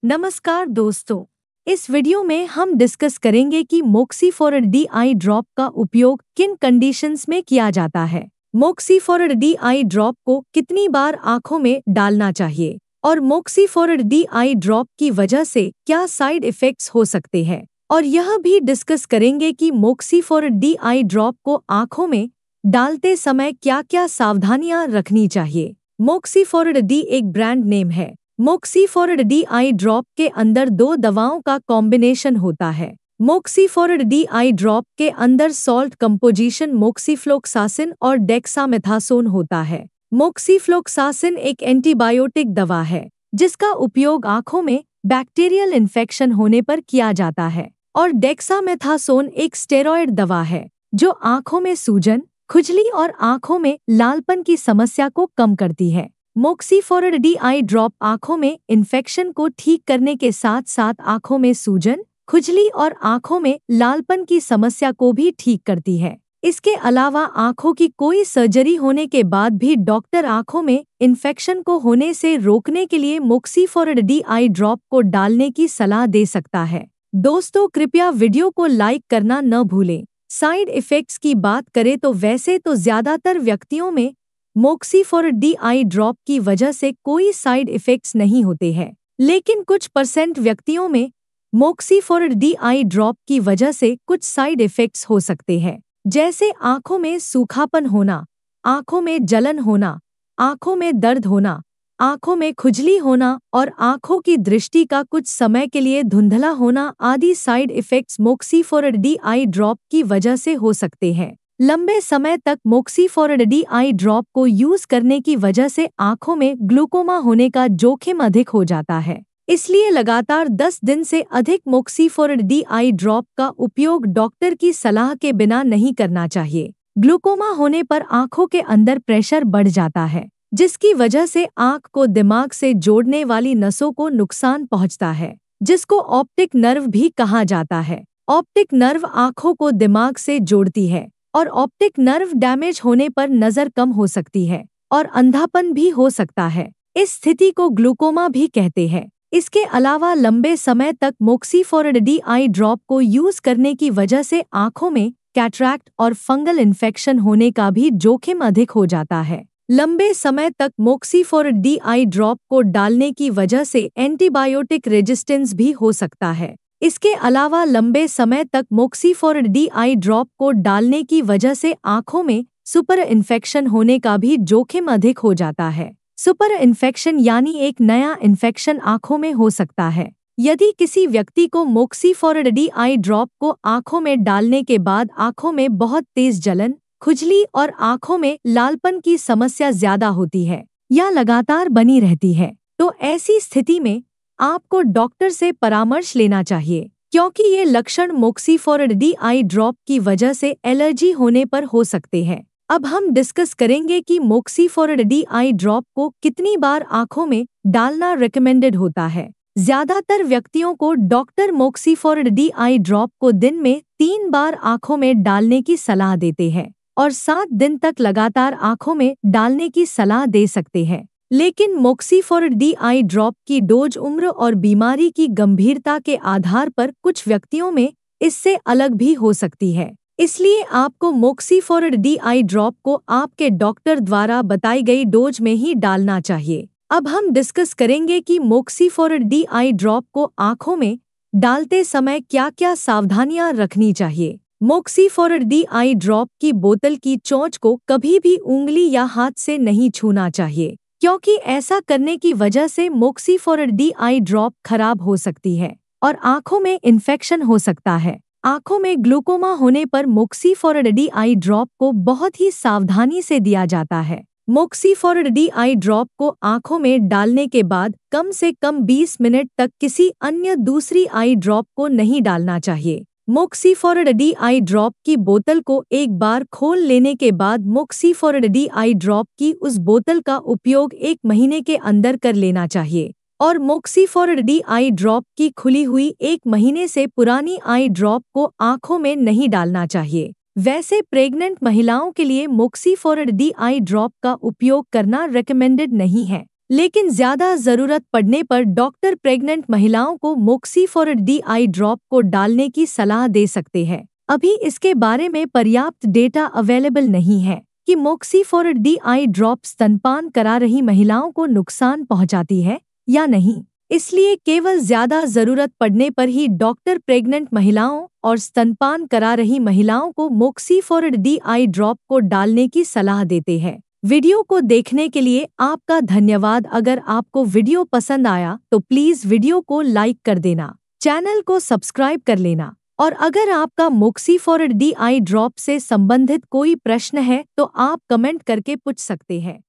नमस्कार दोस्तों, इस वीडियो में हम डिस्कस करेंगे कि मोक्सीफोरड डी आई ड्रॉप का उपयोग किन कंडीशंस में किया जाता है। मोक्सीफोरड डी आई ड्रॉप को कितनी बार आंखों में डालना चाहिए और मोक्सीफोरड डी आई ड्रॉप की वजह से क्या साइड इफेक्ट्स हो सकते हैं, और यह भी डिस्कस करेंगे कि मोक्सीफोरड डी आई ड्रॉप को आंखों में डालते समय क्या क्या सावधानियां रखनी चाहिए। मोक्सीफोरड डी एक ब्रांड नेम है। मोक्सीफोरड डी आई ड्रॉप के अंदर दो दवाओं का कॉम्बिनेशन होता है। मोक्सीफोरड डी आई ड्रॉप के अंदर सॉल्ट कंपोजिशन मोक्सीफ्लोक्सासिन और डेक्सामेथासोन होता है। मोक्सीफ्लोक्सासिन एक एंटीबायोटिक दवा है जिसका उपयोग आंखों में बैक्टीरियल इन्फेक्शन होने पर किया जाता है, और डेक्सामेथासोन एक स्टेरॉयड दवा है जो आंखों में सूजन, खुजली और आंखों में लालपन की समस्या को कम करती है। मोक्सीफोरड डी आई ड्रॉप आंखों में इन्फेक्शन को ठीक करने के साथ साथ आंखों में सूजन, खुजली और आंखों में लालपन की समस्या को भी ठीक करती है। इसके अलावा आंखों की कोई सर्जरी होने के बाद भी डॉक्टर आंखों में इन्फेक्शन को होने से रोकने के लिए मोक्सीफोरड डी आई ड्रॉप को डालने की सलाह दे सकता है। दोस्तों, कृपया वीडियो को लाइक करना न भूलें। साइड इफेक्ट्स की बात करें तो वैसे तो ज्यादातर व्यक्तियों में मोक्सीफोरड डी आई ड्रॉप की वजह से कोई साइड इफेक्ट्स नहीं होते हैं, लेकिन कुछ % व्यक्तियों में मोक्सीफोरड डी आई ड्रॉप की वजह से कुछ साइड इफेक्ट्स हो सकते हैं, जैसे आंखों में सूखापन होना, आंखों में जलन होना, आंखों में दर्द होना, आंखों में खुजली होना और आंखों की दृष्टि का कुछ समय के लिए धुंधला होना आदि side effects Moxiford D eye drop की वजह से हो सकते हैं। लंबे समय तक मोक्सीफोरड डी आई ड्रॉप को यूज करने की वजह से आंखों में ग्लूकोमा होने का जोखिम अधिक हो जाता है, इसलिए लगातार 10 दिन से अधिक मोक्सीफोरड डी आई ड्रॉप का उपयोग डॉक्टर की सलाह के बिना नहीं करना चाहिए। ग्लूकोमा होने पर आंखों के अंदर प्रेशर बढ़ जाता है, जिसकी वजह से आंख को दिमाग से जोड़ने वाली नसों को नुकसान पहुंचता है, जिसको ऑप्टिक नर्व भी कहा जाता है। ऑप्टिक नर्व आंखों को दिमाग से जोड़ती है, और ऑप्टिक नर्व डैमेज होने पर नजर कम हो सकती है और अंधापन भी हो सकता है। इस स्थिति को ग्लूकोमा भी कहते हैं। इसके अलावा लंबे समय तक मोक्सीफोरड डी आई ड्रॉप को यूज करने की वजह से आंखों में कैटरैक्ट और फंगल इन्फेक्शन होने का भी जोखिम अधिक हो जाता है। लंबे समय तक मोक्सीफोरड डी आई ड्रॉप को डालने की वजह से एंटीबायोटिक रेजिस्टेंस भी हो सकता है। इसके अलावा लंबे समय तक मोक्सीफोरड डी आई ड्रॉप को डालने की वजह से आंखों में सुपर इन्फेक्शन होने का भी जोखिम अधिक हो जाता है। सुपर इन्फेक्शन यानी एक नया इन्फेक्शन आंखों में हो सकता है। यदि किसी व्यक्ति को मोक्सीफोरड डी आई ड्रॉप को आंखों में डालने के बाद आंखों में बहुत तेज जलन, खुजली और आंखों में लालपन की समस्या ज्यादा होती है या लगातार बनी रहती है, तो ऐसी स्थिति में आपको डॉक्टर से परामर्श लेना चाहिए, क्योंकि ये लक्षण मोक्सीफोरड डी आई ड्रॉप की वजह से एलर्जी होने पर हो सकते हैं। अब हम डिस्कस करेंगे कि मोक्सीफोरड डी आई ड्रॉप को कितनी बार आंखों में डालना रिकमेंडेड होता है। ज्यादातर व्यक्तियों को डॉक्टर मोक्सीफोरड डी आई ड्रॉप को दिन में 3 बार आंखों में डालने की सलाह देते हैं और 7 दिन तक लगातार आंखों में डालने की सलाह दे सकते हैं। लेकिन मोक्सीफोरड डी आई ड्रॉप की डोज उम्र और बीमारी की गंभीरता के आधार पर कुछ व्यक्तियों में इससे अलग भी हो सकती है, इसलिए आपको मोक्सीफोरड डी आई ड्रॉप को आपके डॉक्टर द्वारा बताई गई डोज में ही डालना चाहिए। अब हम डिस्कस करेंगे कि मोक्सीफोरड डी आई ड्रॉप को आंखों में डालते समय क्या क्या सावधानियां रखनी चाहिए। मोक्सीफोरड डी आई ड्रॉप की बोतल की चोंच को कभी भी उंगली या हाथ से नहीं छूना चाहिए, क्योंकि ऐसा करने की वजह से मोक्सीफोरड डी आई ड्रॉप खराब हो सकती है और आंखों में इन्फेक्शन हो सकता है। आंखों में ग्लूकोमा होने पर मोक्सीफोरड डी आई ड्रॉप को बहुत ही सावधानी से दिया जाता है। मोक्सीफोरड डी आई ड्रॉप को आंखों में डालने के बाद कम से कम 20 मिनट तक किसी अन्य दूसरी आई ड्रॉप को नहीं डालना चाहिए। मोक्सीफोरड डी आई ड्रॉप की बोतल को एक बार खोल लेने के बाद मोक्सीफोरड डी आई ड्रॉप की उस बोतल का उपयोग 1 महीने के अंदर कर लेना चाहिए, और मोक्सीफोरड डी आई ड्रॉप की खुली हुई 1 महीने से पुरानी आई ड्रॉप को आंखों में नहीं डालना चाहिए। वैसे प्रेग्नेंट महिलाओं के लिए मोक्सीफोरड डी आई ड्रॉप का उपयोग करना रिकमेंडेड नहीं है। लेकिन ज्यादा जरूरत पड़ने पर डॉक्टर प्रेग्नेंट महिलाओं को मोक्सीफोरेट डी ड्रॉप को डालने की सलाह दे सकते हैं। अभी इसके बारे में पर्याप्त डेटा अवेलेबल नहीं है कि मोक्सीफोरेट डी ड्रॉप स्तनपान करा रही महिलाओं को नुकसान पहुंचाती है या नहीं। इसलिए केवल ज्यादा जरूरत पड़ने पर ही डॉक्टर प्रेग्नेंट महिलाओं और स्तनपान करा रही महिलाओं को मोक्सीफोरेट डी ड्रॉप को डालने की सलाह देते हैं। वीडियो को देखने के लिए आपका धन्यवाद। अगर आपको वीडियो पसंद आया तो प्लीज वीडियो को लाइक कर देना, चैनल को सब्सक्राइब कर लेना और अगर आपका मोक्सीफोरेट डी ड्रॉप से संबंधित कोई प्रश्न है तो आप कमेंट करके पूछ सकते हैं।